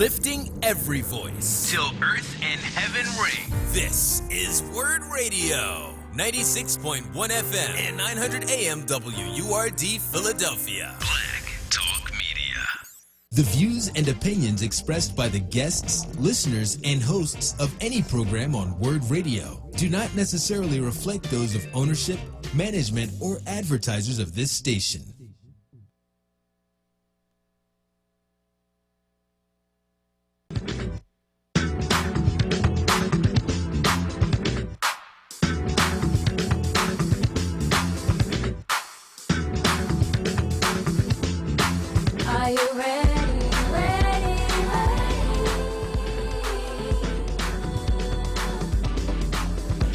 lifting every voice till earth and heaven ring. This is Word Radio, 96.1 FM and 900 AM WURD Philadelphia. Black Talk Media. The views and opinions expressed by the guests, listeners, and hosts of any program on Word Radio do not necessarily reflect those of ownership, management, or advertisers of this station. Are you ready, ready, ready?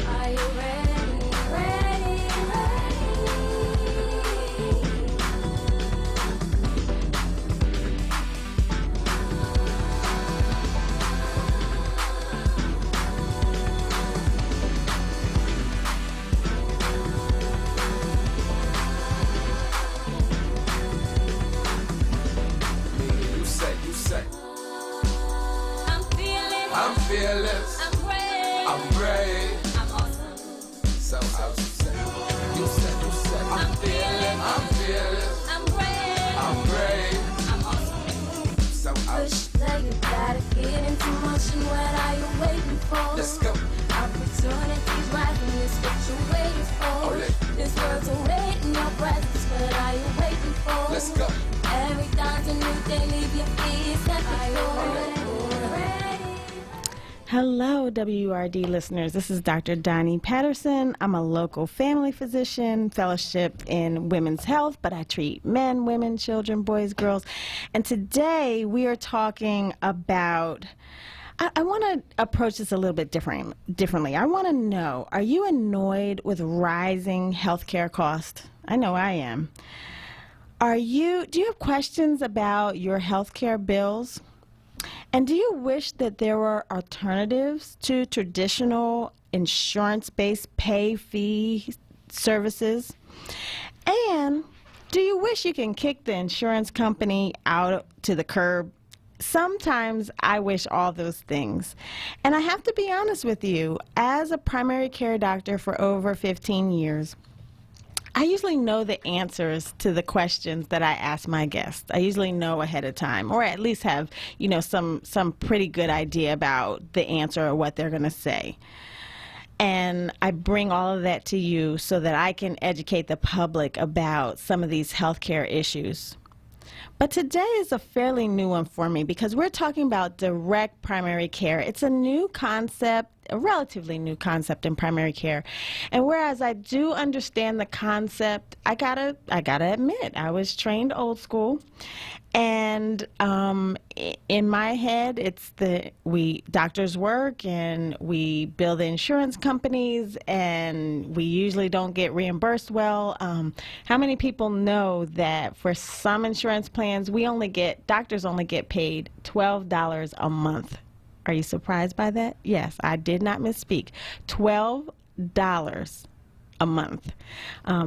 Are you ready, ready, You say, I'm feeling, I'm fearless, I'm brave, I'm brave, I'm awesome. so out you say, I'm feeling, I'm fearless, I'm brave, I'm brave, I'm awesome. so out. Push that you gotta get into motion. What are you waiting for? Let's go. Opportunities rising, it's what you're waiting for. Ole. This world's awaiting your presence. What are you waiting for? Let's go. Every dawn's a new day, leave your feet set before ready. Hello, WURD listeners. This is Dr. Donnie Patterson. I'm a local family physician, fellowship in women's health, but I treat men, women, children, boys, girls. And today we are talking about, I want to approach this a little bit differently. I want to know, are you annoyed with rising healthcare costs? I know I am. Do you have questions about your healthcare bills? And do you wish that there were alternatives to traditional insurance-based pay fee services? And do you wish you can kick the insurance company out to the curb? Sometimes I wish all those things. And I have to be honest with you, as a primary care doctor for over 15 years, I usually know the answers to the questions that I ask my guests. I usually know ahead of time, or at least have, some pretty good idea about the answer or what they're going to say. And I bring all of that to you so that I can educate the public about some of these healthcare issues. But today is a fairly new one for me because we're talking about direct primary care. It's a new concept, a relatively new concept in primary care. And whereas I do understand the concept, I gotta admit, I was trained old school. And in my head, it's we doctors work and we bill the insurance companies and we usually don't get reimbursed well. How many people know that for some insurance plans, doctors only get paid $12 a month? Are you surprised by that? Yes, I did not misspeak. $12 a month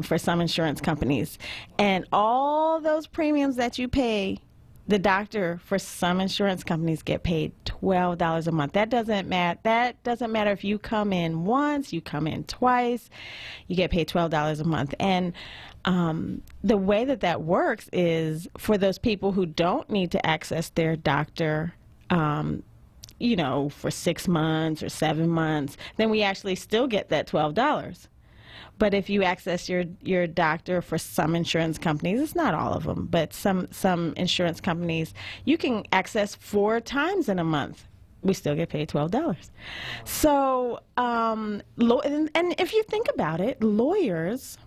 for some insurance companies. And all those premiums that you pay, the doctor for some insurance companies get paid $12 a month. That doesn't matter if you come in once, you come in twice, you get paid $12 a month. And the way that works is for those people who don't need to access their doctor for 6 months or 7 months, then we actually still get that $12. But if you access your doctor for some insurance companies, it's not all of them, but some insurance companies, you can access 4 times in a month. We still get paid $12. So, and if you think about it, lawyers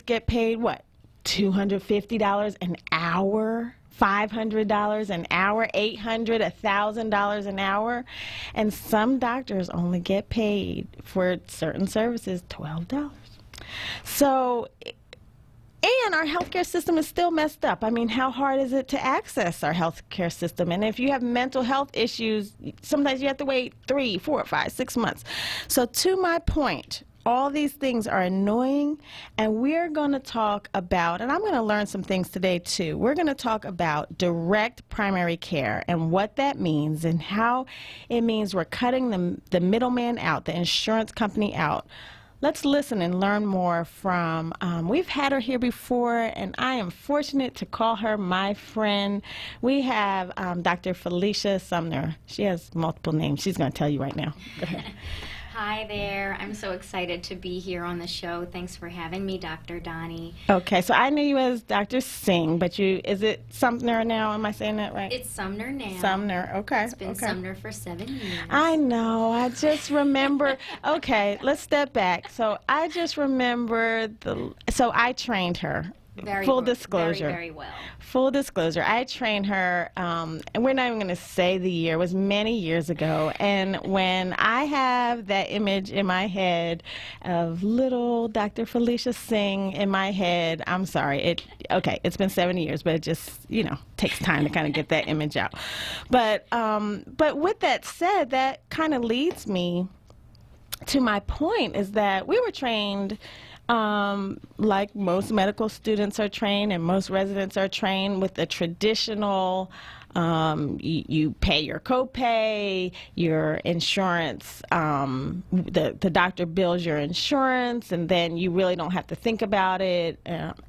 get paid what? $250 an hour? $500 an hour, $800, $1,000 an hour, and some doctors only get paid for certain services $12. So, and our healthcare system is still messed up. I mean, how hard is it to access our healthcare system? And if you have mental health issues, sometimes you have to wait 3, 4, 5, 6 months. So to my point, all these things are annoying, and we're going to talk about, and I'm going to learn some things today too. We're going to talk about direct primary care and what that means and how it means we're cutting the middleman out, the insurance company out. Let's listen and learn more from, we've had her here before, and I am fortunate to call her my friend. We have Dr. Felicia Sumner. She has multiple names. She's going to tell you right now. Go ahead. Hi there. I'm so excited to be here on the show. Thanks for having me, Dr. Donnie. Okay, so I knew you as Dr. Singh, but is it Sumner now? Am I saying that right? It's Sumner now. Sumner, okay. It's been okay. Sumner for 7 years. I know. I just remember. Okay, let's step back. So I just remember so I trained her. Full disclosure. Very, very well. Full disclosure. I trained her, and we're not even going to say the year. It was many years ago. And when I have that image in my head of little Dr. Felicia Singh in my head, I'm sorry. It's been 7 years, but it just, takes time to kind of get that image out. But with that said, that kind of leads me to my point, is that we were trained like most medical students are trained and most residents are trained with the traditional, you pay your copay, your insurance, the doctor bills your insurance, and then you really don't have to think about it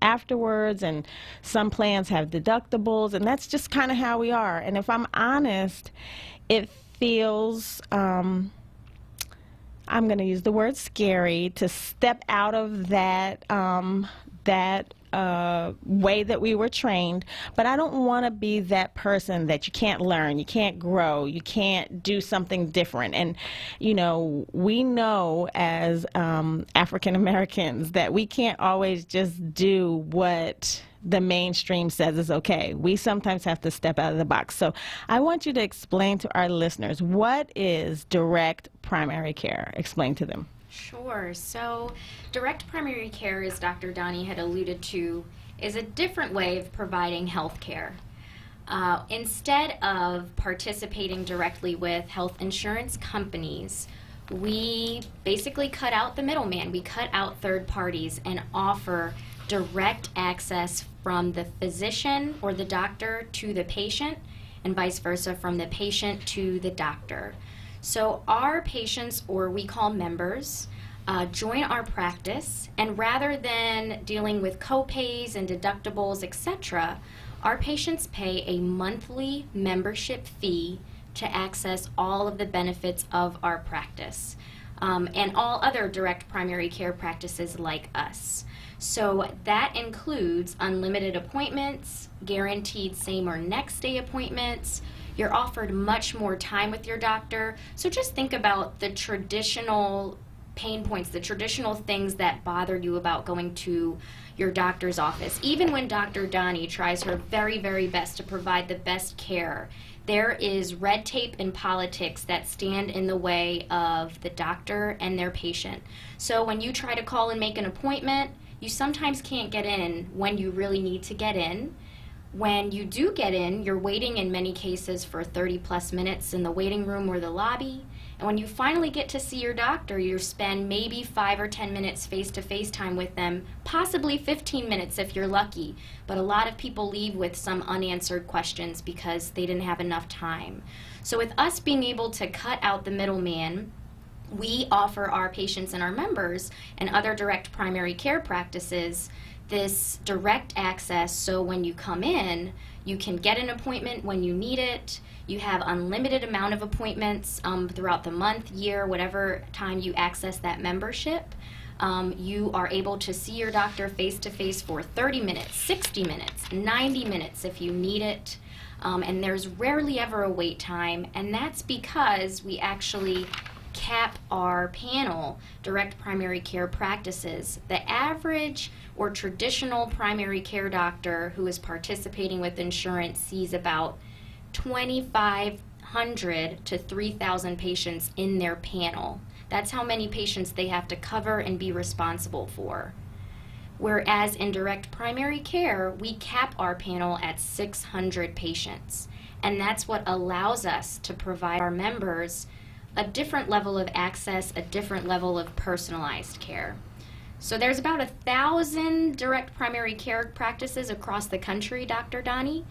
afterwards, and some plans have deductibles, and that's just kind of how we are. And if I'm honest, it feels I'm going to use the word scary to step out of that way that we were trained, but I don't want to be that person that you can't learn, you can't grow, you can't do something different. And we know as African Americans that we can't always just do what the mainstream says is okay. We sometimes have to step out of the box. So I want you to explain to our listeners, what is direct primary care? Explain to them. Sure. So direct primary care, as Dr. Donnie had alluded to, is a different way of providing health care. Instead of participating directly with health insurance companies, we basically cut out the middleman. We cut out third parties and offer direct access from the physician or the doctor to the patient, and vice versa, from the patient to the doctor. So our patients, or we call members, join our practice, and rather than dealing with copays and deductibles, etc., our patients pay a monthly membership fee to access all of the benefits of our practice, and all other direct primary care practices like us. So that includes unlimited appointments, guaranteed same or next day appointments. You're offered much more time with your doctor. So just think about the traditional pain points, the traditional things that bother you about going to your doctor's office. Even when Dr. Donnie tries her very, very best to provide the best care, there is red tape and politics that stand in the way of the doctor and their patient. So when you try to call and make an appointment, you sometimes can't get in when you really need to get in. When you do get in, you're waiting in many cases for 30 plus minutes in the waiting room or the lobby. And when you finally get to see your doctor, you spend maybe 5 or 10 minutes face-to-face time with them, possibly 15 minutes if you're lucky. But a lot of people leave with some unanswered questions because they didn't have enough time. So with us being able to cut out the middleman, we offer our patients and our members and other direct primary care practices this direct access. So when you come in, you can get an appointment when you need it. You have unlimited amount of appointments throughout the month, year, whatever time you access that membership. You are able to see your doctor face-to-face for 30 minutes, 60 minutes, 90 minutes if you need it. And there's rarely ever a wait time, and that's because we actually cap our panel, direct primary care practices. The average or traditional primary care doctor who is participating with insurance sees about 2,500 to 3,000 patients in their panel. That's how many patients they have to cover and be responsible for. Whereas in direct primary care, we cap our panel at 600 patients. And that's what allows us to provide our members a different level of access, a different level of personalized care. So there's about 1,000 direct primary care practices across the country, Dr. Donnie.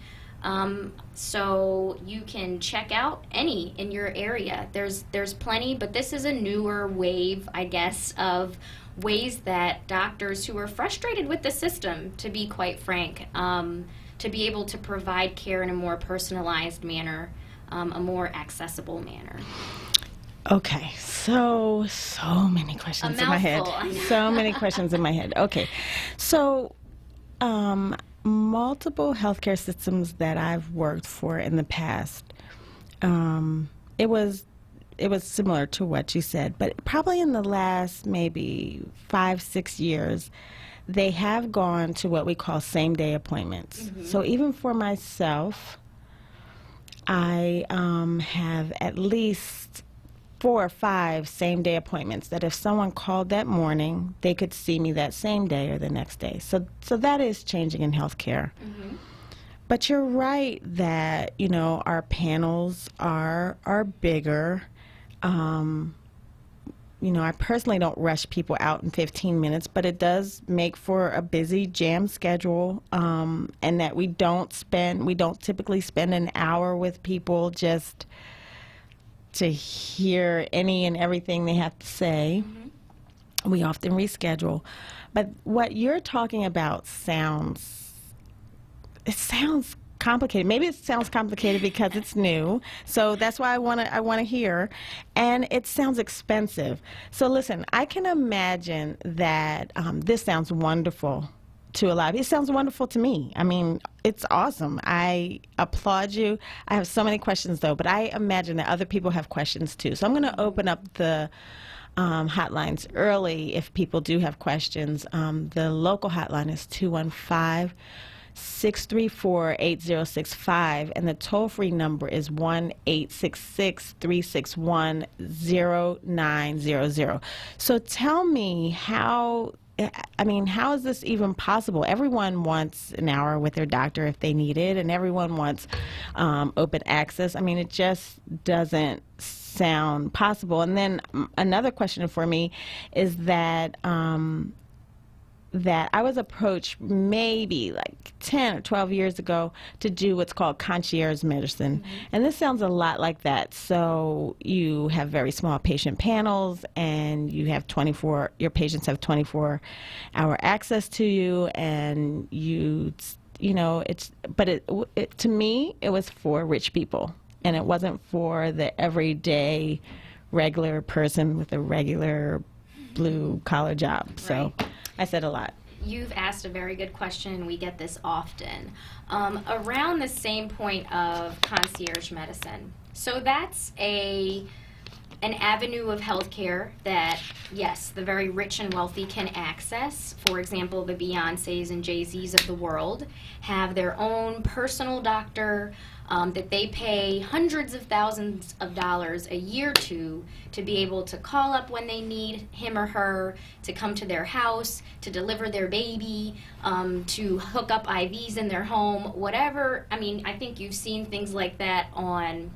So you can check out any in your area. There's plenty, but this is a newer wave, I guess, of ways that doctors who are frustrated with the system, to be quite frank, to be able to provide care in a more personalized manner, a more accessible manner. Okay, so many questions in my head. So many questions in my head. Okay, so multiple healthcare systems that I've worked for in the past, it was similar to what you said, but probably in the last maybe 5-6 years, they have gone to what we call same-day appointments. Mm-hmm. So even for myself, I have at least 4 or 5 same-day appointments that if someone called that morning, they could see me that same day or the next day. So that is changing in healthcare. Mm-hmm. But you're right that, you know, our panels are bigger. You know, I personally don't rush people out in 15 minutes, but it does make for a busy jam schedule, and that we don't typically spend an hour with people just to hear any and everything they have to say. Mm-hmm. We often reschedule. But what you're talking about sounds complicated. Maybe it sounds complicated because it's new. So that's why I want to hear. And it sounds expensive. So listen, I can imagine that this sounds wonderful to a lot of you. It sounds wonderful to me. I mean, it's awesome. I applaud you. I have so many questions, though, but I imagine that other people have questions, too. So I'm going to open up the hotlines early if people do have questions. The local hotline is 215-634-8065, and the toll-free number is 1-866-361-0900. So tell me how is this even possible? Everyone wants an hour with their doctor if they need it, and everyone wants open access. I mean, it just doesn't sound possible. And then another question for me is that I was approached maybe like 10 or 12 years ago to do what's called concierge medicine. Mm-hmm. And this sounds a lot like that. So you have very small patient panels, and you have your patients have 24-hour access to you, and to me, it was for rich people, and it wasn't for the everyday regular person with a regular blue collar job. Right. So I said a lot. You've asked a very good question. We get this often. Around the same point of concierge medicine. So that's an avenue of healthcare that, yes, the very rich and wealthy can access. For example, the Beyoncés and Jay-Z's of the world have their own personal doctor that they pay hundreds of thousands of dollars a year to be able to call up when they need him or her, to come to their house, to deliver their baby, to hook up IVs in their home, whatever. I mean, I think you've seen things like that on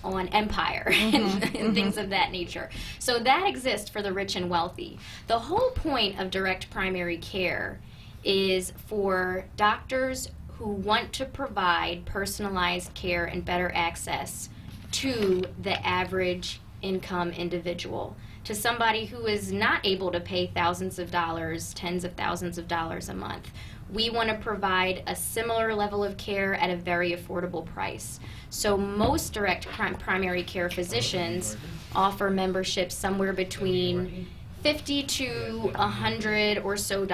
Empire and things of that nature. So that exists for the rich and wealthy. The whole point of direct primary care is for doctors who want to provide personalized care and better access to the average income individual, to somebody who is not able to pay thousands of dollars, tens of thousands of dollars a month. We want to provide a similar level of care at a very affordable price. So most direct primary care physicians offer memberships somewhere between $50 to $100 or so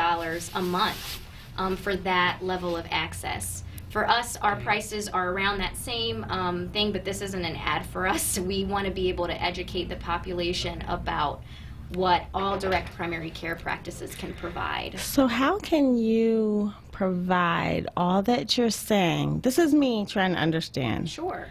a month for that level of access. For us, our prices are around that same thing, but this isn't an ad for us. We want to be able to educate the population about what all direct primary care practices can provide. So how can you provide all that you're saying? This is me trying to understand. Sure.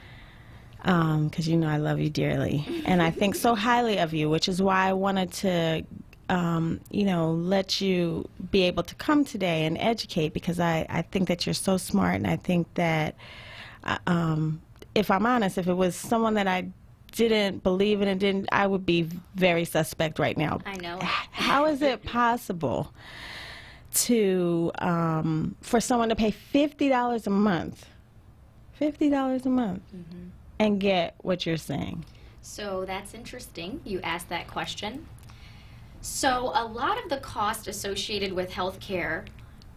Because you know I love you dearly, and I think so highly of you, which is why I wanted to let you be able to come today and educate, because I think that you're so smart, and I think that, if I'm honest, if it was someone that I didn't believe it and didn't, I would be very suspect right now. I know. How is it possible to for someone to pay $50 a month, and get what you're saying? So that's interesting. You asked that question. So a lot of the cost associated with healthcare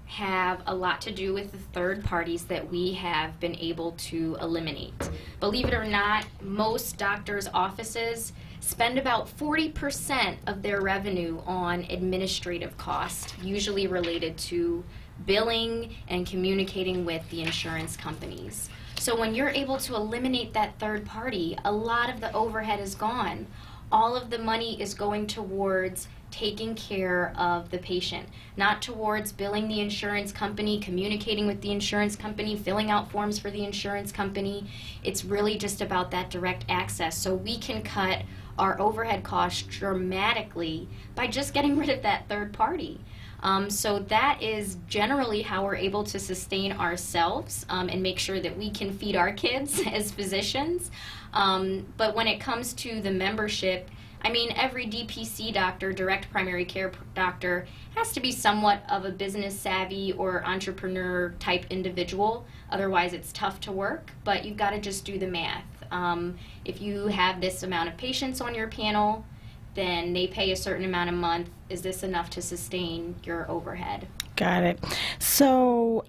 have a lot to do with the third parties that we have been able to eliminate. Believe it or not, most doctors' offices spend about 40% of their revenue on administrative costs, usually related to billing and communicating with the insurance companies. So when you're able to eliminate that third party, a lot of the overhead is gone. All of the money is going towards taking care of the patient, not towards billing the insurance company, communicating with the insurance company, filling out forms for the insurance company. It's really just about that direct access. So we can cut our overhead costs dramatically by just getting rid of that third party. So that is generally how we're able to sustain ourselves and make sure that we can feed our kids as physicians. But when it comes to the membership, I mean, every DPC doctor, direct primary care doctor, has to be somewhat of a business savvy or entrepreneur type individual. Otherwise, it's tough to work, but you've got to just do the math. If you have this amount of patients on your panel, then they pay a certain amount a month. Is this enough to sustain your overhead? Got it. So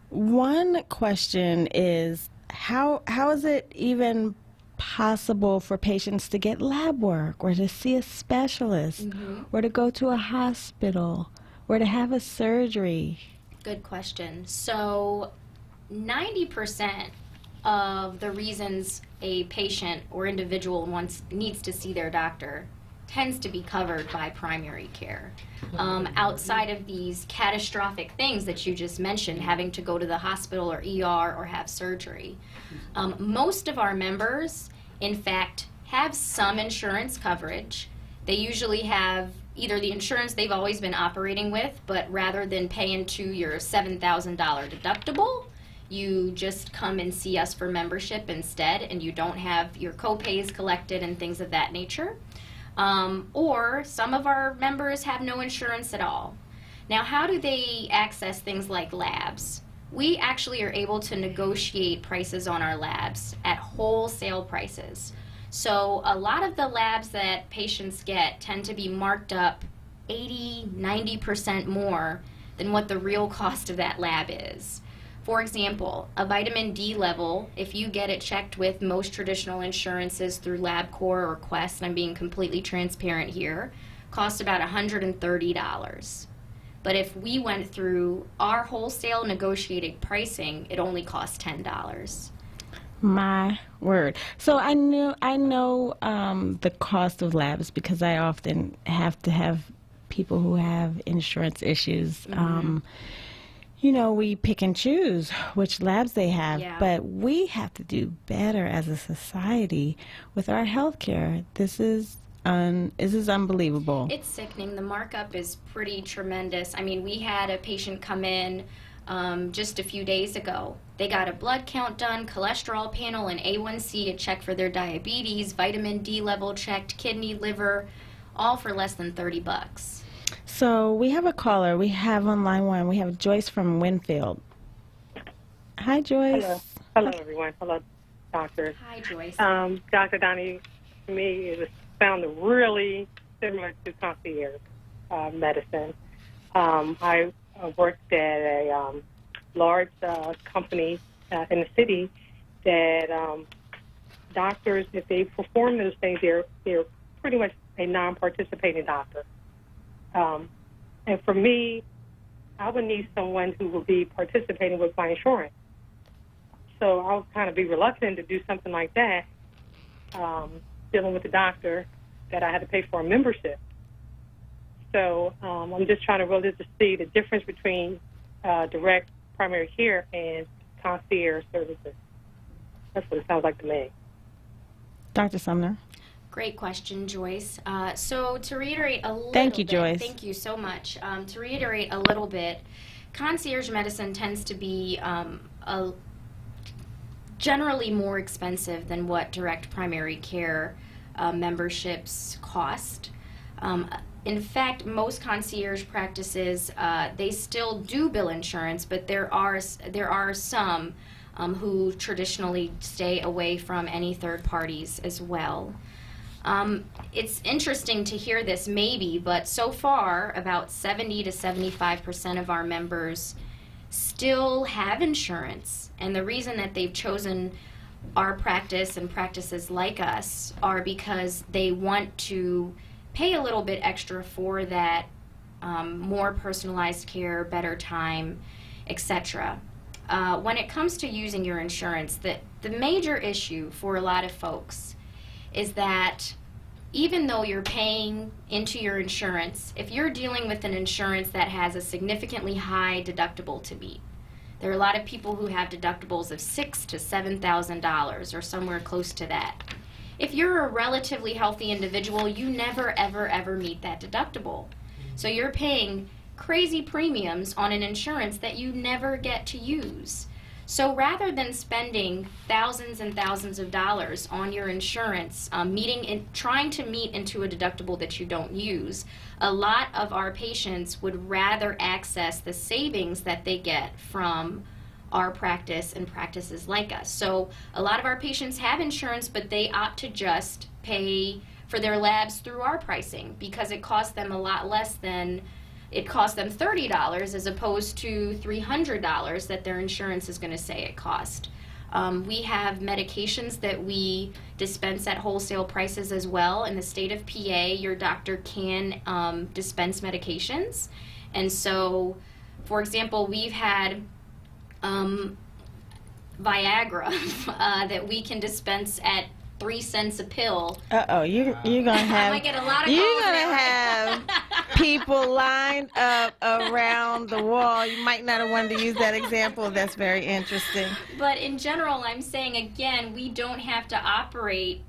one question is, how is it even possible for patients to get lab work or to see a specialist or to go to a hospital or to have a surgery? Good question. So 90% of the reasons a patient or individual needs to see their doctor tends to be covered by primary care. Outside of these catastrophic things that you just mentioned, having to go to the hospital or ER or have surgery. Most of our members, in fact, have some insurance coverage. They usually have either the insurance they've always been operating with, but rather than pay into your $7,000 deductible, you just come and see us for membership instead, and you don't have your co-pays collected and things of that nature. Or some of our members have no insurance at all. Now, how do they access things like labs? We actually are able to negotiate prices on our labs at wholesale prices. So a lot of the labs that patients get tend to be marked up 80-90% more than what the real cost of that lab is. For example, a vitamin D level, if you get it checked with most traditional insurances through LabCorp or Quest, and I'm being completely transparent here, costs about $130. But if we went through our wholesale negotiated pricing, it only costs $10. My word. So I know the cost of labs because I often have to have people who have insurance issues. You know, we pick and choose which labs they have, but we have to do better as a society with our health care. This is unbelievable. It's sickening. The markup is pretty tremendous. I mean, we had a patient come in just a few days ago. They got a blood count done, cholesterol panel, and A1C, a check for their diabetes, vitamin D level checked, kidney, liver, all for less than $30. So we have a caller. We have on line one. We have Joyce from Winfield. Hi, Joyce. Hello, everyone. Hello, doctor. Hi, Joyce. Dr. Donnie, to me, it was found really similar to concierge medicine. I worked at a large company in the city that doctors, if they perform those things, they're pretty much a non-participating doctor. And for me, I would need someone who will be participating with my insurance. So I would kind of be reluctant to do something like that, dealing with a doctor that I had to pay for a membership. So I'm just trying to really just see the difference between direct primary care and concierge services. That's what it sounds like to me. Dr. Sumner. Great question, Joyce. So to reiterate a little Thank you, bit, Joyce. Thank you so much. To reiterate a little bit, concierge medicine tends to be generally more expensive than what direct primary care memberships cost. In fact, most concierge practices, they still do bill insurance, but there are some who traditionally stay away from any third parties as well. It's interesting to hear this maybe, but so far about 70 to 75% of our members still have insurance. And the reason that they've chosen our practice and practices like us are because they want to pay a little bit extra for that more personalized care, better time, etc. When it comes to using your insurance, the major issue for a lot of folks is that even though you're paying into your insurance, if you're dealing with an insurance that has a significantly high deductible to meet, there are a lot of people who have deductibles of $6,000 to $7,000 or somewhere close to that. If you're a relatively healthy individual, you never, ever, ever meet that deductible. So you're paying crazy premiums on an insurance that you never get to use. So rather than spending thousands and thousands of dollars on your insurance, trying to meet into a deductible that you don't use, a lot of our patients would rather access the savings that they get from our practice and practices like us. So a lot of our patients have insurance, but they opt to just pay for their labs through our pricing because it costs them a lot less than it costs them $30 as opposed to $300 that their insurance is going to say it cost. We have medications that we dispense at wholesale prices as well. In the state of PA, your doctor can dispense medications. And so, for example, we've had Viagra that we can dispense at 3 cents a pill. You're gonna have. I might get a lot of you're calls gonna there. have people lined up around the wall. You might not have wanted to use that example. That's very interesting. But in general, I'm saying again, we don't have to operate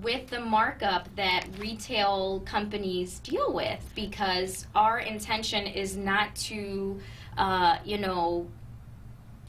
with the markup that retail companies deal with because our intention is not to,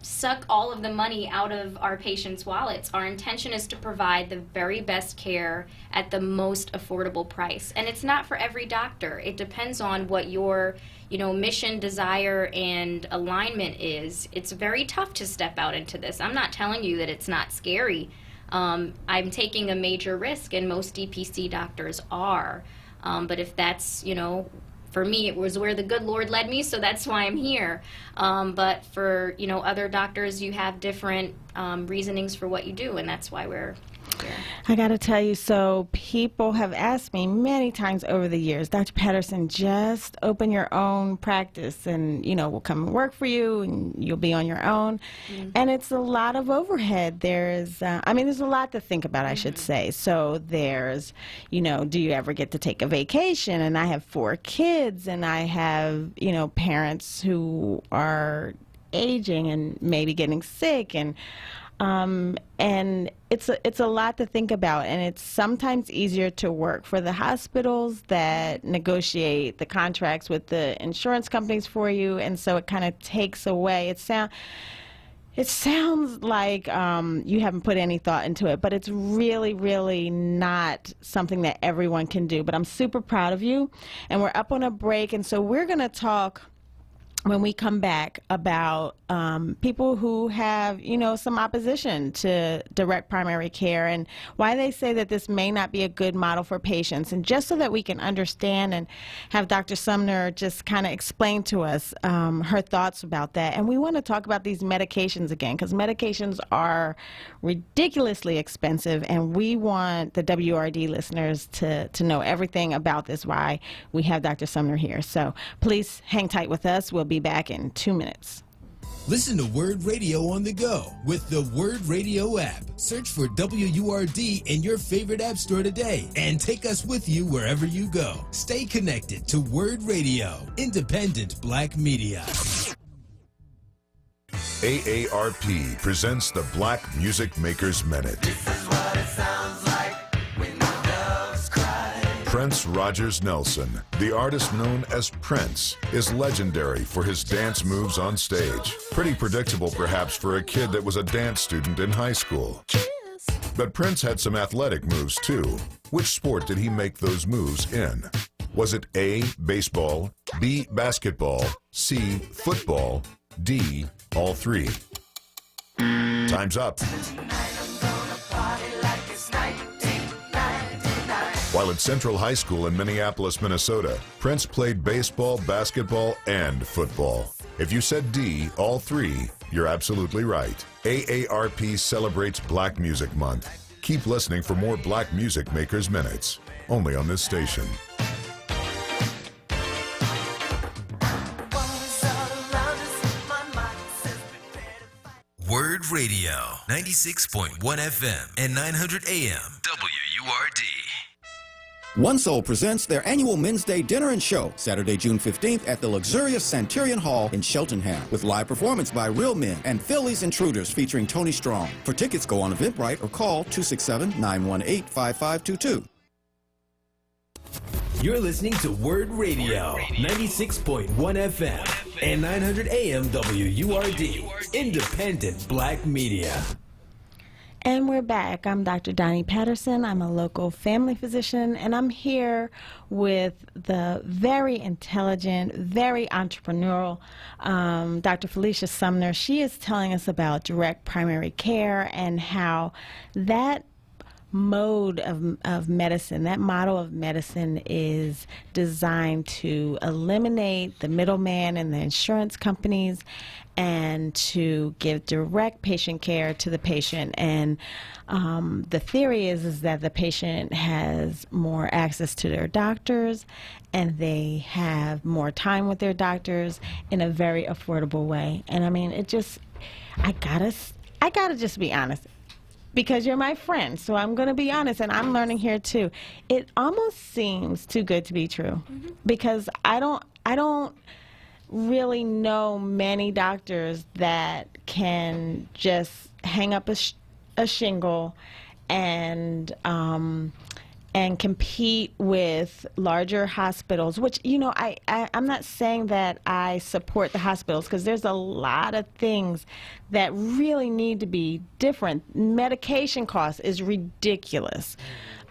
suck all of the money out of our patients' wallets. Our intention is to provide the very best care at the most affordable price. And it's not for every doctor. It depends on what your, mission, desire, and alignment is. It's very tough to step out into this. I'm not telling you that it's not scary. I'm taking a major risk, and most DPC doctors are. But if that's, for me, it was where the good Lord led me, so that's why I'm here. But for, other doctors, you have different reasonings for what you do, and that's why we're here. I got to tell you, so people have asked me many times over the years, Dr. Patterson, just open your own practice and, we'll come and work for you and you'll be on your own. Mm-hmm. And it's a lot of overhead. There's a lot to think about, I should say. So there's, do you ever get to take a vacation? And I have 4 kids and I have, parents who are aging and maybe getting sick and it's a lot to think about, and it's sometimes easier to work for the hospitals that negotiate the contracts with the insurance companies for you, and so it kind of takes away. It sounds like you haven't put any thought into it, but it's really, really not something that everyone can do. But I'm super proud of you, and we're up on a break, and so we're going to talk when we come back about people who have, some opposition to direct primary care and why they say that this may not be a good model for patients. And just so that we can understand and have Dr. Sumner just kind of explain to us her thoughts about that. And we want to talk about these medications again because medications are ridiculously expensive, and we want the WRD listeners to know everything about this, why we have Dr. Sumner here. So please hang tight with us. We'll be back in 2 minutes. Listen to Word Radio on the go with the Word Radio app. Search for WURD in your favorite app store today and take us with you wherever you go. Stay connected to Word Radio, independent Black media. AARP presents the Black Music Makers Minute. This is what it sounds like when the doves cry. Prince Rogers Nelson, the artist known as Prince, is legendary for his dance moves on stage. Pretty predictable perhaps for a kid that was a dance student in high school. But Prince had some athletic moves too. Which sport did he make those moves in? Was it A, baseball, B, basketball, C, football, D, all three? Time's up. While at Central High School in Minneapolis, Minnesota, Prince played baseball, basketball, and football. If you said D, all three, you're absolutely right. AARP celebrates Black Music Month. Keep listening for more Black Music Makers Minutes, only on this station. Word Radio, 96.1 FM and 900 AM, WURD. One Soul presents their annual Men's Day Dinner and Show, Saturday, June 15th at the luxurious Centurion Hall in Cheltenham, with live performance by Real Men and Phillies Intruders featuring Tony Strong. For tickets, go on Eventbrite or call 267-918-5522. You're listening to Word Radio, 96.1 FM and 900 AM WURD, independent Black media. And we're back. I'm Dr. Donnie Patterson. I'm a local family physician, and I'm here with the very intelligent, very entrepreneurial Dr. Felicia Sumner. She is telling us about direct primary care and how that mode of medicine, that model of medicine is designed to eliminate the middleman and the insurance companies and to give direct patient care to the patient. And the theory is that the patient has more access to their doctors and they have more time with their doctors in a very affordable way. And I mean, I gotta just be honest, because you're my friend, so I'm going to be honest, and I'm learning here too. It almost seems too good to be true, because I don't really know many doctors that can just hang up a shingle and compete with larger hospitals, which, you know, I'm not saying that I support the hospitals, because there's a lot of things that really need to be different. Medication cost is ridiculous.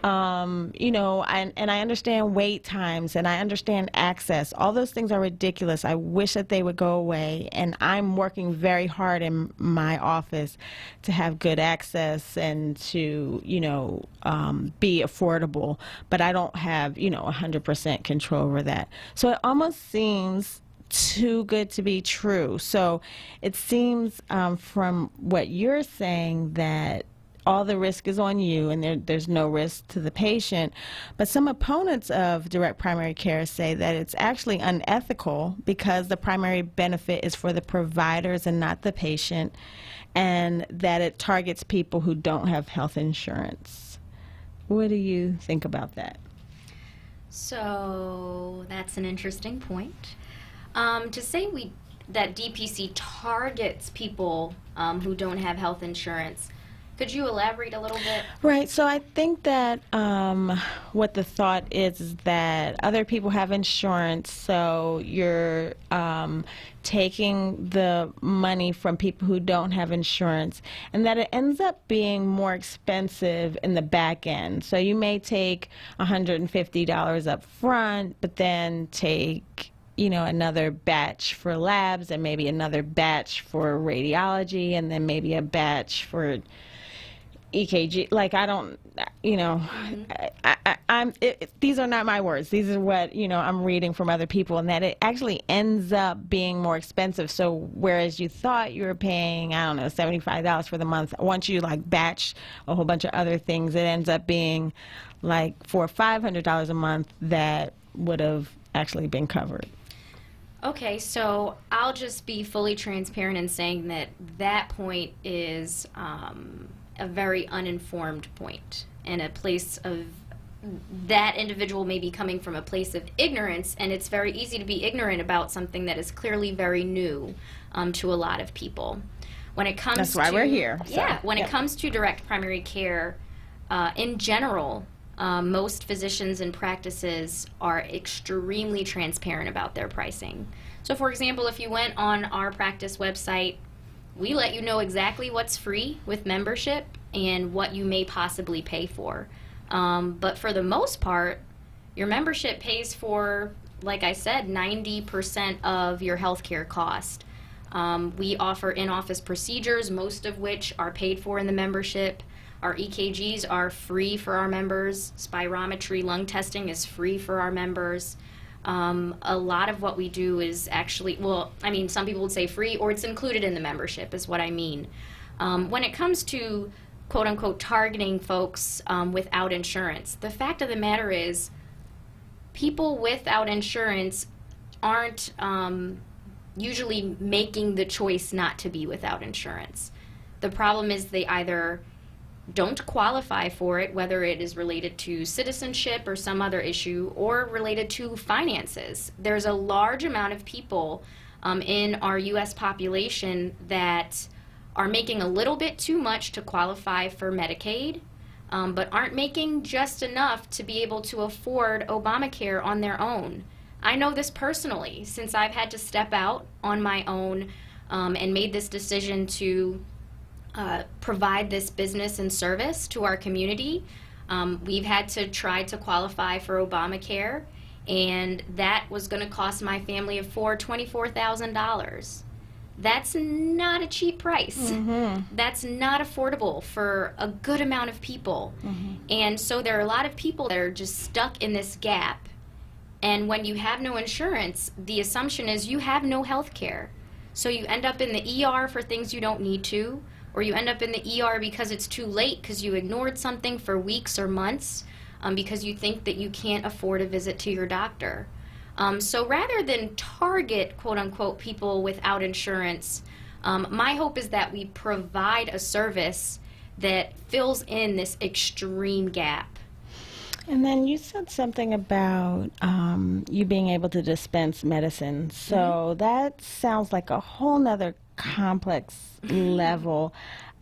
You know, and I understand wait times and I understand access. All those things are ridiculous. I wish that they would go away, and I'm working very hard in my office to have good access and to, you know, be affordable, but I don't have, you know, 100% control over that. So it almost seems too good to be true. So it seems from what you're saying that all the risk is on you and there's no risk to the patient. But some opponents of direct primary care say that it's actually unethical because the primary benefit is for the providers and not the patient, and that it targets people who don't have health insurance. What do you think about that? So that's an interesting point. To say that DPC targets people who don't have health insurance, could you elaborate a little bit? Right. So I think that what the thought is that other people have insurance, so you're taking the money from people who don't have insurance, and that it ends up being more expensive in the back end. So you may take $150 up front, but then take, you know, another batch for labs and maybe another batch for radiology and then maybe a batch for EKG. Like, I don't, you know, these are not my words. These are what, you know, I'm reading from other people, and that it actually ends up being more expensive. So whereas you thought you were paying, I don't know, $75 for the month, once you like batch a whole bunch of other things, it ends up being like $400 or $500 a month that would have actually been covered. Okay, so I'll just be fully transparent in saying that that point is a very uninformed point, and a place of that individual may be coming from a place of ignorance, and it's very easy to be ignorant about something that is clearly very new to a lot of people. When it comes That's why we're here. Yeah, when it comes to direct primary care, in general, most physicians and practices are extremely transparent about their pricing. So for example, if you went on our practice website, we let you know exactly what's free with membership and what you may possibly pay for. But for the most part, your membership pays for, like I said, 90% of your healthcare cost. We offer in-office procedures, most of which are paid for in the membership. Our EKGs are free for our members. Spirometry lung testing is free for our members. A lot of what we do is actually, well, I mean, some people would say free, or it's included in the membership is what I mean. When it comes to quote-unquote targeting folks without insurance, the fact of the matter is people without insurance aren't usually making the choice not to be without insurance. The problem is they either don't qualify for it, whether it is related to citizenship or some other issue, or related to finances. There's a large amount of people in our U.S. population that are making a little bit too much to qualify for Medicaid, but aren't making just enough to be able to afford Obamacare on their own. I know this personally, since I've had to step out on my own and made this decision to provide this business and service to our community. We've had to try to qualify for Obamacare, and that was going to cost my family of four $24,000. That's not a cheap price. Mm-hmm. That's not affordable for a good amount of people. Mm-hmm. And so there are a lot of people that are just stuck in this gap. And when you have no insurance, the assumption is you have no health care. So you end up in the ER for things you don't need to, or you end up in the ER because it's too late because you ignored something for weeks or months because you think that you can't afford a visit to your doctor. So rather than target, quote-unquote, people without insurance, my hope is that we provide a service that fills in this extreme gap. And then you said something about you being able to dispense medicine. So that sounds like a whole nother complex level.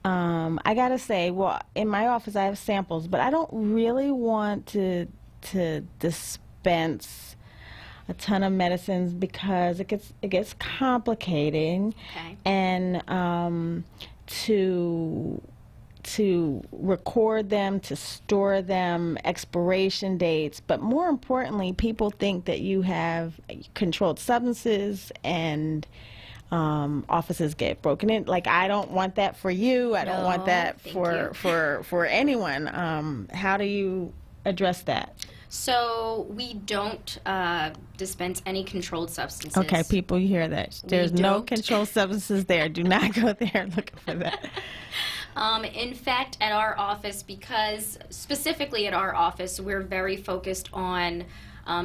I gotta say, well, in my office I have samples, but I don't really want to dispense a ton of medicines because it gets complicating, and to record them, to store them, expiration dates, but more importantly, people think that you have controlled substances and offices get broken in. Like, I don't want that for you. I don't want that for anyone. How do you address that? So we don't dispense any controlled substances. Okay, people, you hear that. There's no controlled substances there. Do not go there looking for that. In fact, at our office, because specifically at our office, we're very focused on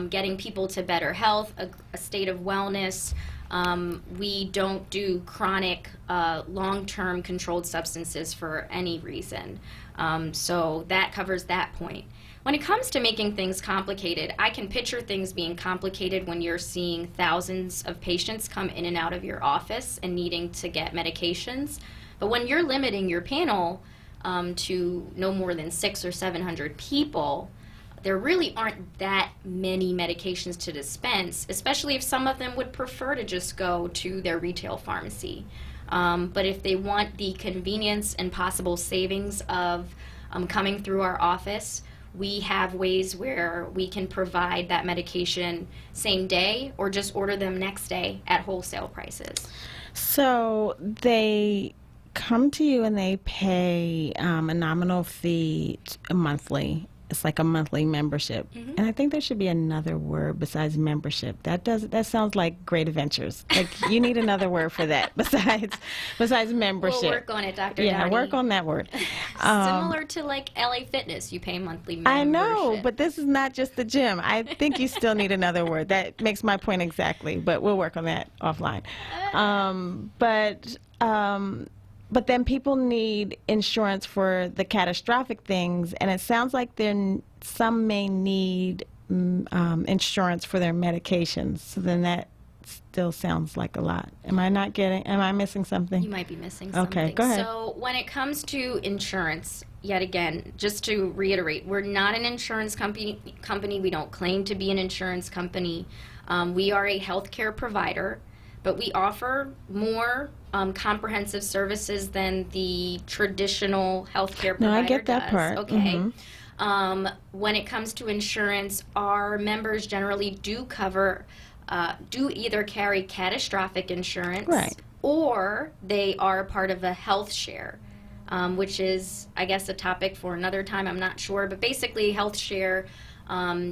getting people to better health, a state of wellness. We don't do chronic, long-term controlled substances for any reason. So that covers that point. When it comes to making things complicated, I can picture things being complicated when you're seeing thousands of patients come in and out of your office and needing to get medications. But when you're limiting your panel to no more than 600 or 700 people, there really aren't that many medications to dispense, especially if some of them would prefer to just go to their retail pharmacy. But if they want the convenience and possible savings of coming through our office, we have ways where we can provide that medication same day or just order them next day at wholesale prices. So they come to you and they pay a nominal fee monthly. It's like a monthly membership. Mm-hmm. And I think there should be another word besides membership. That sounds like Great Adventures. Like, you need another word for that besides membership. We'll work on it, Dr. Yeah, Downey. work on that word. Similar to like LA Fitness, you pay monthly membership. I know, but this is not just the gym. I think you still need another word. That makes my point exactly, but we'll work on that offline. But then people need insurance for the catastrophic things, and it sounds like some may need insurance for their medications. So then that still sounds like a lot. Am I missing something? You might be missing something. Okay, go ahead. So when it comes to insurance, yet again, just to reiterate, we're not an insurance company. We don't claim to be an insurance company. We are a healthcare provider, but we offer more comprehensive services than the traditional healthcare provider No, I get that does. part. Okay. When it comes to insurance, our members generally do either carry catastrophic insurance, Right, or they are part of a health share, which is, I guess, a topic for another time. I'm not sure, but basically, health share,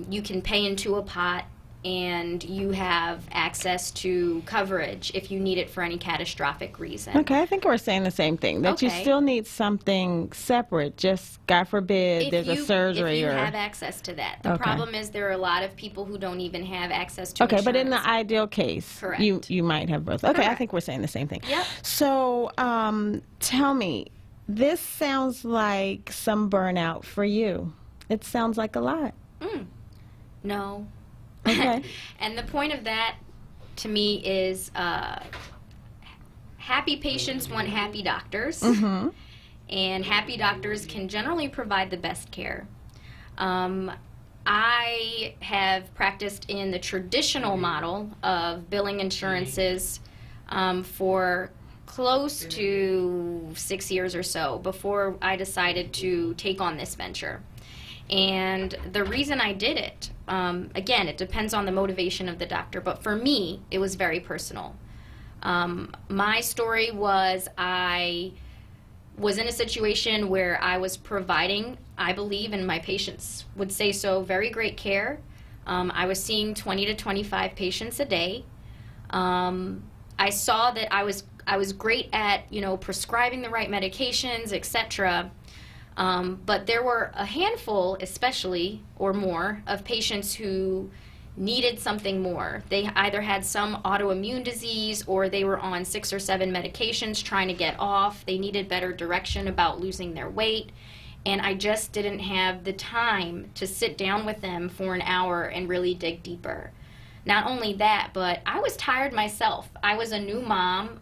you can pay into a pot, and you have access to coverage if you need it for any catastrophic reason. Okay, I think we're saying the same thing, that you Okay. still need something separate, just God forbid there's a surgery if you or... have access to that. The Okay. problem is there are a lot of people who don't even have access to Okay, insurance. but in the ideal case, Correct. you might have both. Okay, I Correct. think we're saying the same thing. Yep. So, tell me, this sounds like some burnout for you. It sounds like a lot. No. Okay. And the point of that, to me, is happy patients want happy doctors, and happy doctors can generally provide the best care. I have practiced in the traditional model of billing insurances for close to 6 years or so before I decided to take on this venture. And the reason I did it, again, it depends on the motivation of the doctor, but for me, it was very personal. My story was I was in a situation where I was providing, I believe, and my patients would say so, very great care. I was seeing 20 to 25 patients a day. I saw that I was great at, prescribing the right medications, etc. But there were a handful, especially, or more, of patients who needed something more. They either had some autoimmune disease or they were on 6 or 7 medications trying to get off. They needed better direction about losing their weight. And I just didn't have the time to sit down with them for an hour and really dig deeper. Not only that, but I was tired myself. I was a new mom.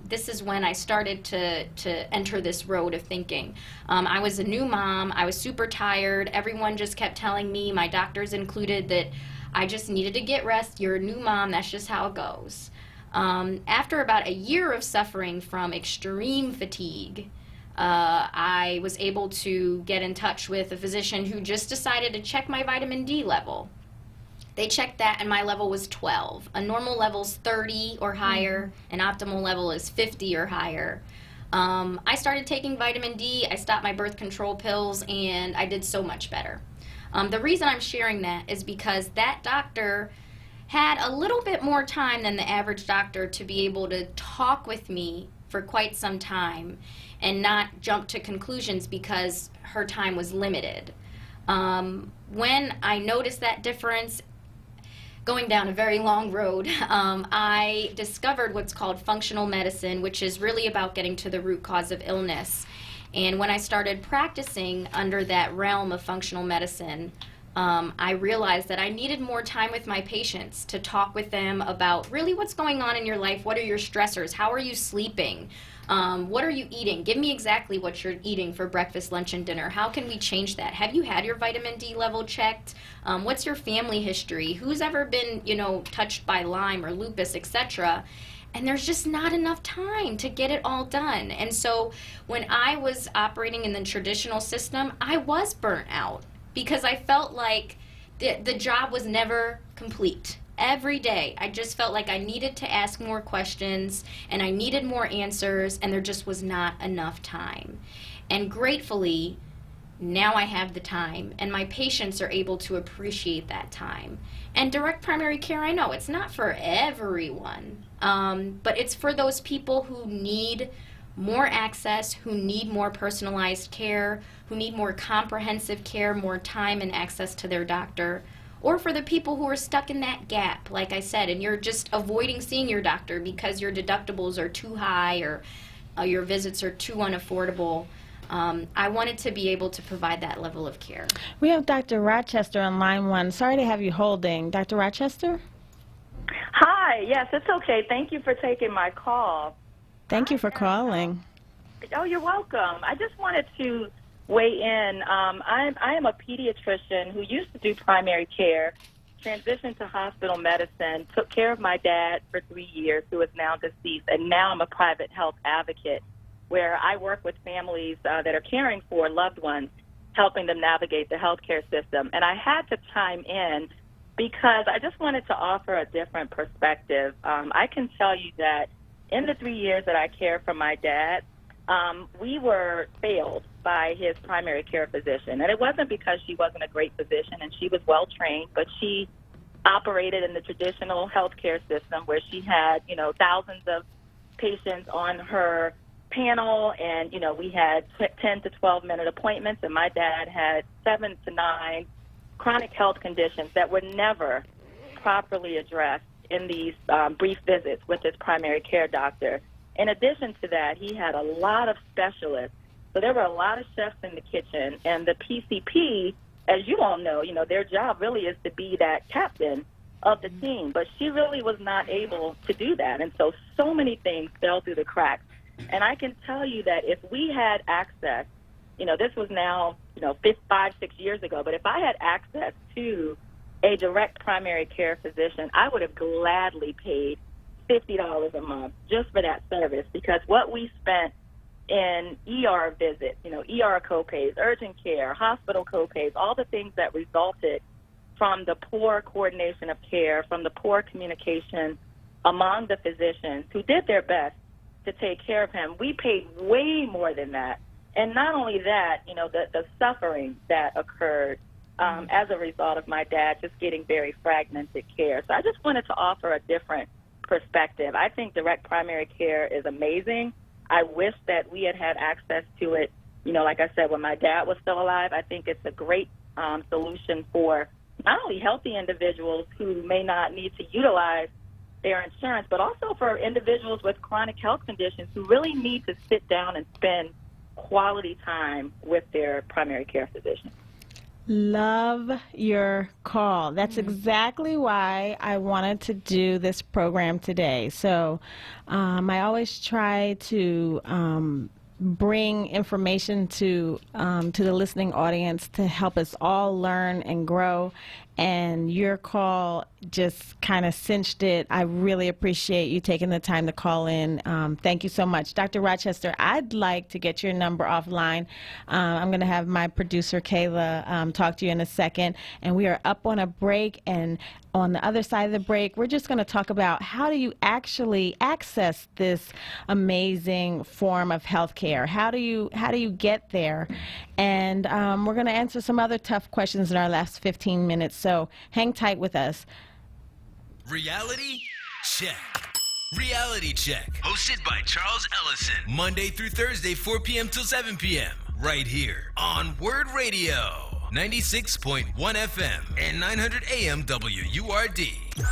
This is when I started to enter this road of thinking. I was a new mom. I was super tired. Everyone just kept telling me, my doctors included, that I just needed to get rest. You're a new mom. That's just how it goes. After about a year of suffering from extreme fatigue, I was able to get in touch with a physician who just decided to check my vitamin D level. They checked that, and my level was 12. A normal level is 30 or higher. An optimal level is 50 or higher. I started taking vitamin D. I stopped my birth control pills, and I did so much better. The reason I'm sharing that is because that doctor had a little bit more time than the average doctor to be able to talk with me for quite some time and not jump to conclusions because her time was limited. When I noticed that difference, going down a very long road, I discovered what's called functional medicine, which is really about getting to the root cause of illness. And when I started practicing under that realm of functional medicine, I realized that I needed more time with my patients to talk with them about really what's going on in your life. What are your stressors? How are you sleeping? What are you eating? Give me exactly what you're eating for breakfast, lunch, and dinner. How can we change that? Have you had your vitamin D level checked? What's your family history? Who's ever been, touched by Lyme or lupus, etc.? And there's just not enough time to get it all done. And so when I was operating in the traditional system, I was burnt out because I felt like the job was never complete. Every day, I just felt like I needed to ask more questions and I needed more answers, and there just was not enough time. And gratefully, now I have the time, and my patients are able to appreciate that time. And direct primary care, I know, it's not for everyone, but it's for those people who need more access, who need more personalized care, who need more comprehensive care, more time and access to their doctor, or for the people who are stuck in that gap, like I said, and you're just avoiding seeing your doctor because your deductibles are too high or your visits are too unaffordable. I wanted to be able to provide that level of care. We have Dr. Rochester on line 1. Sorry to have you holding. Dr. Rochester? Hi. Yes, it's okay. Thank you for taking my call. Thank you for calling. Oh, you're welcome. I just wanted to weigh in. I am a pediatrician who used to do primary care, transitioned to hospital medicine, took care of my dad for 3 years, who is now deceased, and now I'm a private health advocate where I work with families that are caring for loved ones, helping them navigate the healthcare system. And I had to chime in because I just wanted to offer a different perspective. I can tell you that in the 3 years that I cared for my dad, we were failed by his primary care physician. And it wasn't because she wasn't a great physician and she was well trained, but she operated in the traditional healthcare system where she had, thousands of patients on her panel, and, we had 10 to 12-minute appointments, and my dad had 7 to 9 chronic health conditions that were never properly addressed in these brief visits with his primary care doctor. In addition to that, he had a lot of specialists. So there were a lot of chefs in the kitchen, and the PCP, as you all know, their job really is to be that captain of the team. But she really was not able to do that, and so many things fell through the cracks. And I can tell you that if we had access, this was now, 5, 6 years ago, but if I had access to a direct primary care physician, I would have gladly paid $50 a month just for that service, because what we spent in ER visits, ER copays, urgent care, hospital copays, all the things that resulted from the poor coordination of care, from the poor communication among the physicians who did their best to take care of him, we paid way more than that. And not only that, the suffering that occurred as a result of my dad just getting very fragmented care. So I just wanted to offer a different perspective. I think direct primary care is amazing. I wish that we had access to it, like I said, when my dad was still alive. I think it's a great solution for not only healthy individuals who may not need to utilize their insurance, but also for individuals with chronic health conditions who really need to sit down and spend quality time with their primary care physician. Love your call. That's exactly why I wanted to do this program today. So I always try to bring information to the listening audience to help us all learn and grow. And your call just kind of cinched it. I really appreciate you taking the time to call in. Thank you so much. Dr. Rochester, I'd like to get your number offline. I'm going to have my producer, Kayla, talk to you in a second. And we are up on a break, and on the other side of the break, we're just going to talk about how do you actually access this amazing form of healthcare? How do you get there? And we're going to answer some other tough questions in our last 15 minutes. So hang tight with us. Reality Check. Reality Check. Hosted by Charles Ellison. Monday through Thursday, 4 p.m. till 7 p.m. Right here on onWURD Radio. 96.1 FM and 900 AM WURD.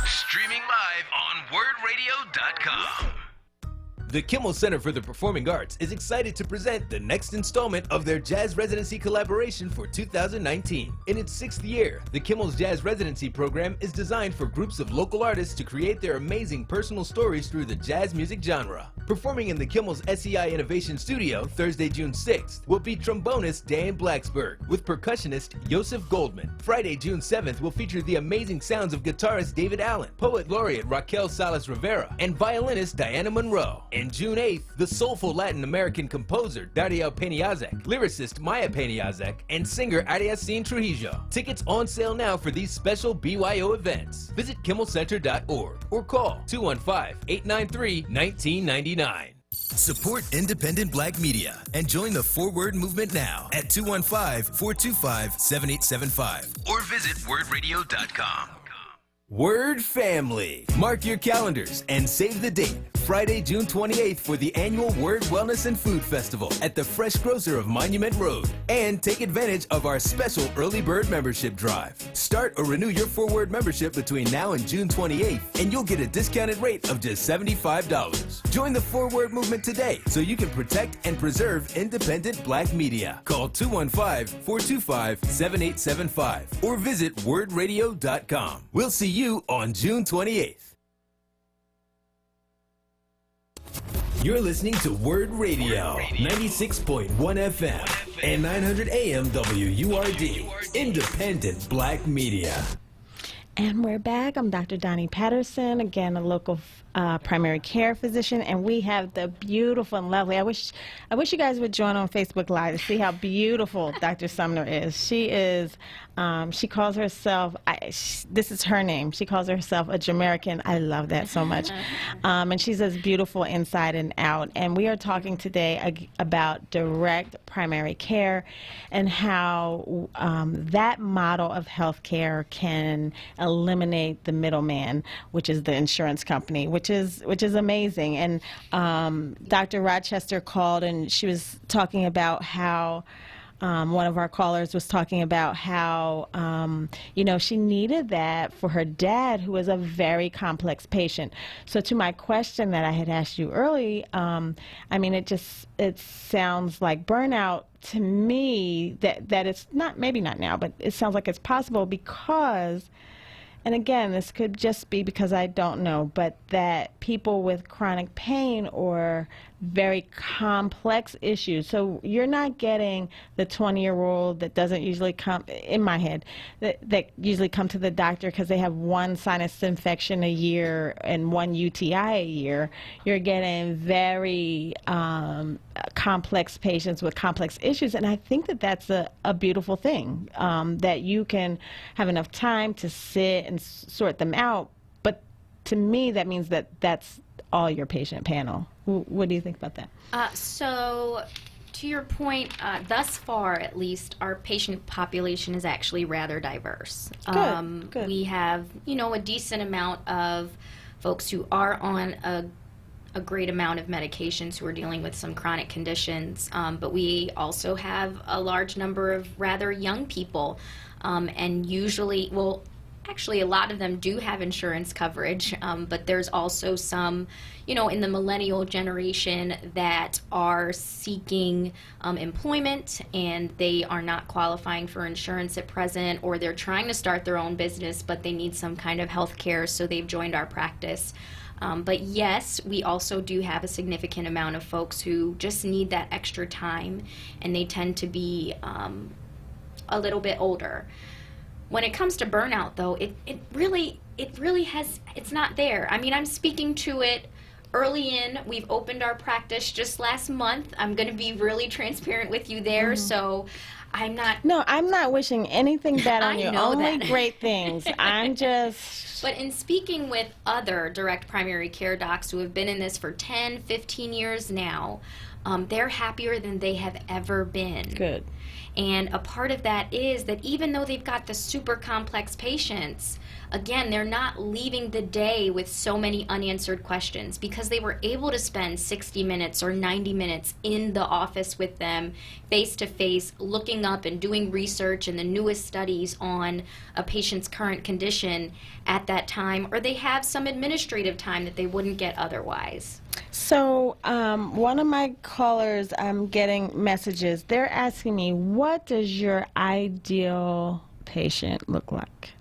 Streaming live on WordRadio.com. The Kimmel Center for the Performing Arts is excited to present the next installment of their Jazz Residency collaboration for 2019. In its 6th year, the Kimmel's Jazz Residency program is designed for groups of local artists to create their amazing personal stories through the jazz music genre. Performing in the Kimmel's SEI Innovation Studio Thursday, June 6th will be trombonist Dan Blacksburg with percussionist Joseph Goldman. Friday, June 7th will feature the amazing sounds of guitarist David Allen, poet laureate Raquel Salas Rivera, and violinist Diana Monroe. And June 8th, the soulful Latin American composer Dario Peñazek, lyricist Maya Peñazek, and singer Ariacine Trujillo. Tickets on sale now for these special BYO events. Visit kimmelcenter.org or call 215-893-1999. Support independent black media and join the Forward movement now at 215-425-7875 or visit wordradio.com. Word Family. Mark your calendars and save the date. Friday, June 28th for the annual Word Wellness and Food Festival at the Fresh Grocer of Monument Road. And take advantage of our special early bird membership drive. Start or renew your Forward membership between now and June 28th and you'll get a discounted rate of just $75. Join the Forward movement today so you can protect and preserve independent black media. Call 215-425-7875 or visit wordradio.com. We'll see you on June 28th. You're listening to Word Radio, 96.1 FM and 900 AM WURD. Independent Black Media. And we're back. I'm Dr. Donnie Patterson, again, a local primary care physician, and we have the beautiful and lovely. I wish you guys would join on Facebook Live to see how beautiful Dr. Sumner is. She is. She calls herself. This is her name. She calls herself a Jamaican. I love that so much. And she's as beautiful inside and out. And we are talking today about direct primary care and how that model of healthcare can eliminate the middleman, which is the insurance company, which is amazing. And Dr. Rochester called, and she was talking about how one of our callers was talking about how she needed that for her dad, who was a very complex patient. So to my question that I had asked you early, it sounds like burnout to me, that it's not, maybe not now, but it sounds like it's possible because, and again, this could just be because I don't know, but that people with chronic pain or very complex issues, so you're not getting the 20-year-old that doesn't usually come, in my head, that usually come to the doctor because they have one sinus infection a year and one UTI a year. You're getting very complex patients with complex issues, and I think that that's a beautiful thing, that you can have enough time to sit and sort them out. But to me, that means that that's all your patient panel. What do you think about that? So to your point, thus far at least, our patient population is actually rather diverse. Good. We have, a decent amount of folks who are on a great amount of medications who are dealing with some chronic conditions, but we also have a large number of rather young people, and usually, actually, a lot of them do have insurance coverage, but there's also some, in the millennial generation that are seeking employment and they are not qualifying for insurance at present, or they're trying to start their own business, but they need some kind of health care, so they've joined our practice. But yes, we also do have a significant amount of folks who just need that extra time, and they tend to be a little bit older. When it comes to burnout, though, it really it's not there. I mean, I'm speaking to it early in. We've opened our practice just last month. I'm going to be really transparent with you there, Mm-hmm. so I'm not... No, I'm not wishing anything bad on you. Only that. great things. I'm just... But in speaking with other direct primary care docs who have been in this for 10, 15 years now, they're happier than they have ever been. Good. And a part of that is that even though they've got the super complex patients, again, they're not leaving the day with so many unanswered questions because they were able to spend 60 minutes or 90 minutes in the office with them face to face, looking up and doing research and the newest studies on a patient's current condition at that time, or they have some administrative time that they wouldn't get otherwise. So one of my callers, I'm getting messages. They're asking me, what does your ideal patient look like?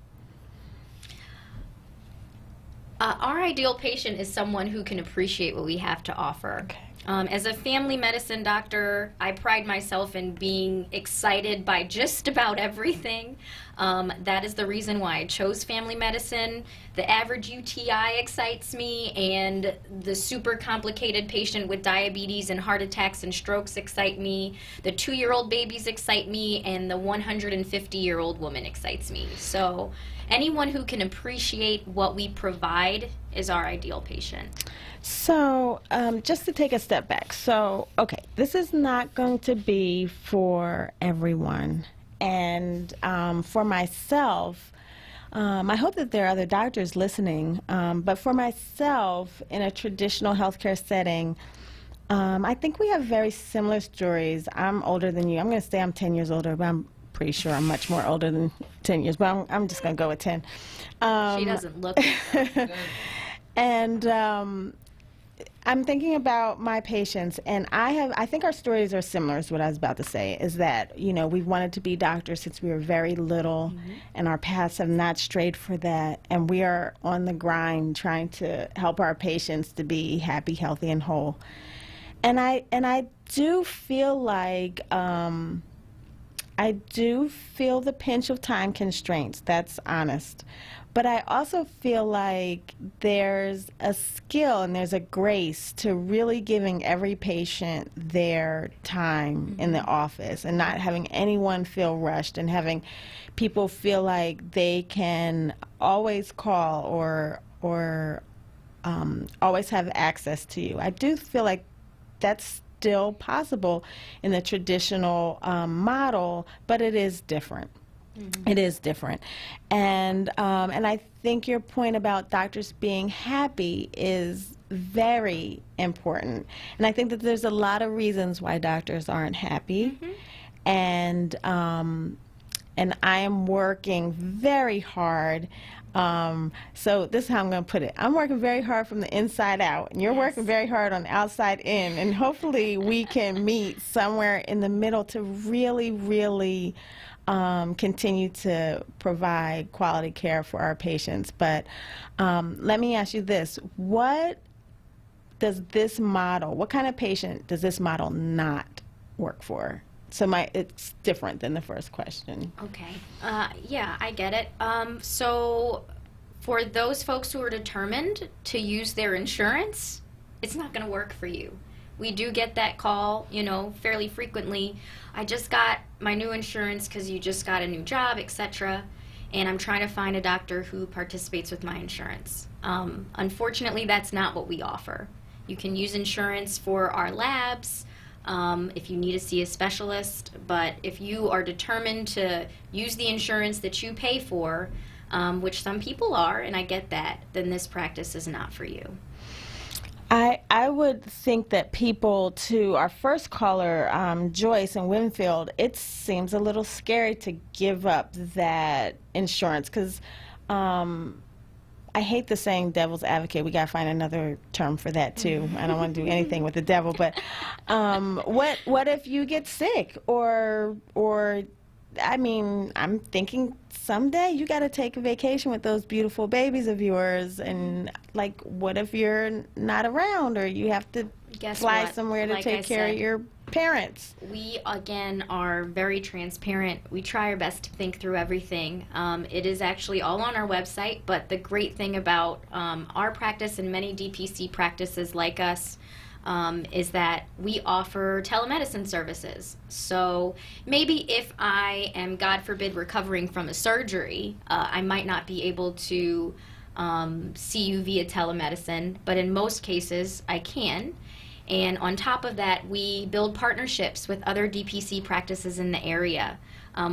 Our ideal patient is someone who can appreciate what we have to offer. Okay. As a family medicine doctor, I pride myself in being excited by just about everything. That is the reason why I chose family medicine. The average UTI excites me, and the super complicated patient with diabetes and heart attacks and strokes excite me. The 2-year-old babies excite me, and the 150-year-old woman excites me. So anyone who can appreciate what we provide is our ideal patient. So just to take a step back. So, okay, this is not going to be for everyone. And for myself, I hope that there are other doctors listening, but for myself, in a traditional healthcare setting, I think we have very similar stories. I'm older than you. I'm going to say I'm 10 years older, but I'm pretty sure I'm much more older than 10 years, but I'm just going to go with 10. She doesn't look it. And I'm thinking about my patients, and I think our stories are similar, is what I was about to say, is that, we've wanted to be doctors since we were very little, mm-hmm. and our paths have not strayed for that, and we are on the grind trying to help our patients to be happy, healthy, and whole. And I do feel like I do feel the pinch of time constraints. That's honest. But I also feel like there's a skill and there's a grace to really giving every patient their time in the office and not having anyone feel rushed and having people feel like they can always call or always have access to you. I do feel like that's still possible in the traditional model, but it is different. It is different. And I think your point about doctors being happy is very important. And I think that there's a lot of reasons why doctors aren't happy. And I am working very hard. So this is how I'm going to put it. I'm working very hard from the inside out, and you're working very hard on the outside in, and hopefully we can meet somewhere in the middle to really, really continue to provide quality care for our patients. But let me ask you this. What kind of patient does this model not work for? So it's different than the first question. Okay. Yeah, I get it. So for those folks who are determined to use their insurance, it's not going to work for you. We do get that call, fairly frequently. I just got my new insurance because you just got a new job, etc. And I'm trying to find a doctor who participates with my insurance. Unfortunately, that's not what we offer. You can use insurance for our labs, if you need to see a specialist, but if you are determined to use the insurance that you pay for, which some people are, and I get that, then this practice is not for you. I would think that people, to our first caller, Joyce in Winfield, it seems a little scary to give up that insurance because I hate the saying devil's advocate. We got to find another term for that too. I don't want to do anything with the devil, but what if you get sick or I mean, I'm thinking someday you got to take a vacation with those beautiful babies of yours, and like, what if you're not around or you have to fly somewhere to take care of your parents? We, again, are very transparent. We try our best to think through everything. It is actually all on our website, but the great thing about our practice and many DPC practices like us is that we offer telemedicine services. So maybe if I am, God forbid, recovering from a surgery, I might not be able to see you via telemedicine, but in most cases I can. And on top of that, we build partnerships with other DPC practices in the area,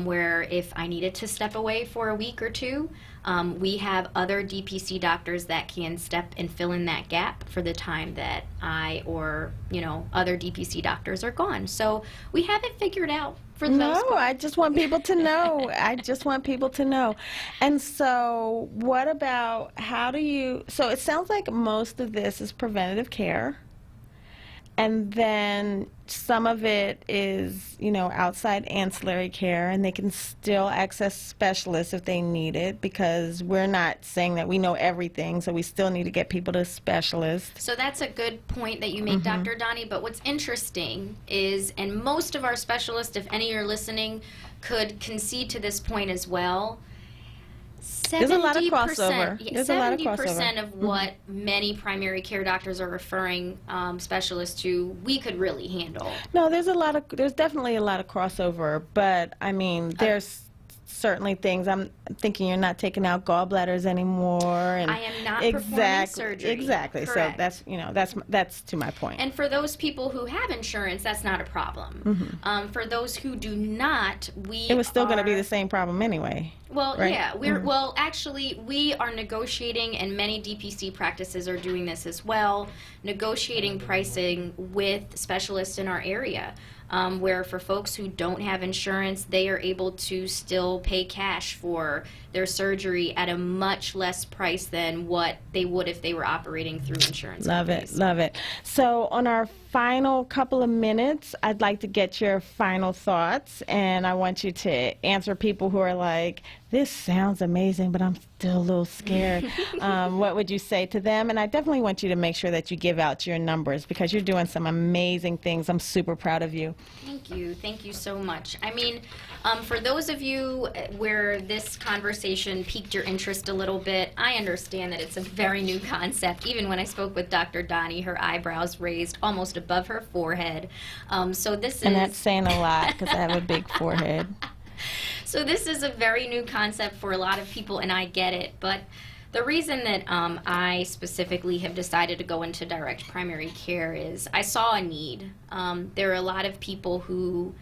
where if I needed to step away for a week or two, we have other DPC doctors that can step and fill in that gap for the time that I or other DPC doctors are gone. So we have it figured out for the most part. I just want people to know. I just want people to know. And so what about, so it sounds like most of this is preventative care. And then some of it is, outside ancillary care, and they can still access specialists if they need it, because we're not saying that we know everything, so we still need to get people to specialists. So that's a good point that you make, Dr. Donnie, but what's interesting is, and most of our specialists, if any are listening, could concede to this point as well, There's a lot of crossover. 70% of what many primary care doctors are referring specialists to, we could really handle. No, there's definitely a lot of crossover, but I mean, there's certainly things. I'm thinking you're not taking out gallbladders anymore, and I am not performing surgery. Exactly. Correct. So that's to my point. And for those people who have insurance, that's not a problem. For those who do not, it was still going to be the same problem anyway. Well, right? Yeah, actually, we are negotiating, and many DPC practices are doing this as well, negotiating pricing with specialists in our area, where for folks who don't have insurance, they are able to still pay cash for their surgery at a much less price than what they would if they were operating through insurance companies. Love it. So on our final couple of minutes, I'd like to get your final thoughts, and I want you to answer people who are like, this sounds amazing, but I'm still a little scared. What would you say to them? And I definitely want you to make sure that you give out your numbers because you're doing some amazing things. I'm super proud of you. Thank you. Thank you so much. I mean, for those of you where this conversation piqued your interest a little bit, I understand that it's a very new concept. Even when I spoke with Dr. Donnie, her eyebrows raised almost above her forehead. So this is... And that's saying a lot because I have a big forehead. So this is a very new concept for a lot of people, and I get it. But the reason that I specifically have decided to go into direct primary care is I saw a need. There are a lot of people who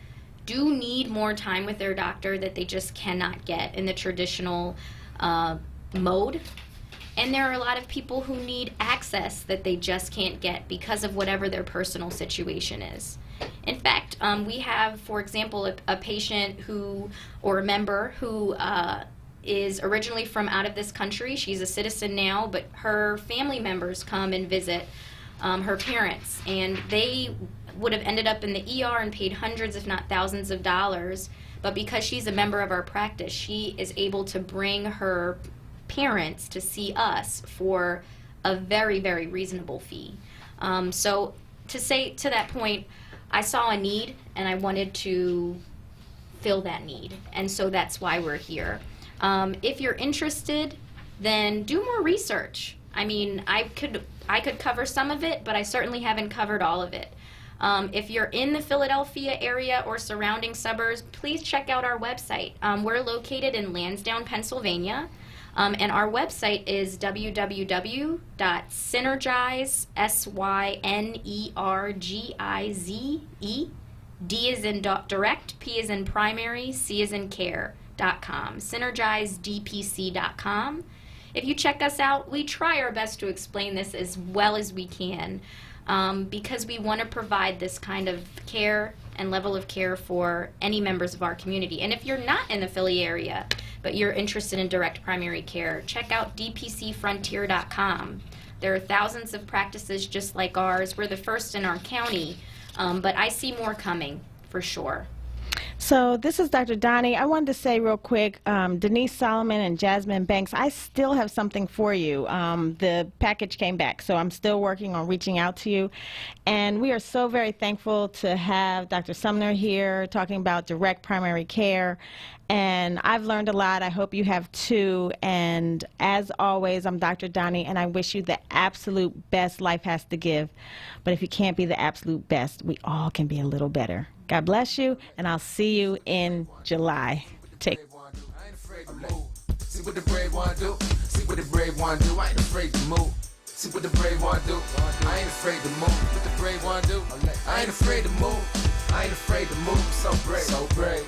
do need more time with their doctor that they just cannot get in the traditional mode. And there are a lot of people who need access that they just can't get because of whatever their personal situation is. In fact, we have, for example, a patient who, or a member who is originally from out of this country. She's a citizen now, but her family members come and visit her parents, and they would have ended up in the ER and paid hundreds, if not thousands of dollars. But because she's a member of our practice, she is able to bring her parents to see us for a very, very reasonable fee. So to say to that point, I saw a need and I wanted to fill that need, and so that's why we're here. If you're interested, then do more research. I mean, I could cover some of it, but I certainly haven't covered all of it. If you're in the Philadelphia area or surrounding suburbs, please check out our website. We're located in Lansdowne, Pennsylvania. And our website is www.synergize, SYNERGIZE, D is in direct, P is in primary, C is in care.com, synergizedpc.com. If you check us out, we try our best to explain this as well as we can because we want to provide this kind of care and level of care for any members of our community. And if you're not in the Philly area, but you're interested in direct primary care, check out dpcfrontier.com. There are thousands of practices just like ours. We're the first in our county, but I see more coming for sure. So this is Dr. Donnie. I wanted to say real quick, Denise Solomon and Jasmine Banks, I still have something for you. The package came back, so I'm still working on reaching out to you. And we are so very thankful to have Dr. Sumner here talking about direct primary care. And I've learned a lot. I hope you have too. And as always, I'm Dr. Donnie, and I wish you the absolute best life has to give. But if you can't be the absolute best, we all can be a little better. God bless you, and I'll see you in July. Take. See what the brave one do. See what the brave one do. I ain't afraid to move. See what the brave one do. I ain't afraid to move. What the brave one do. I ain't afraid to move. I ain't afraid to move. So brave. So brave.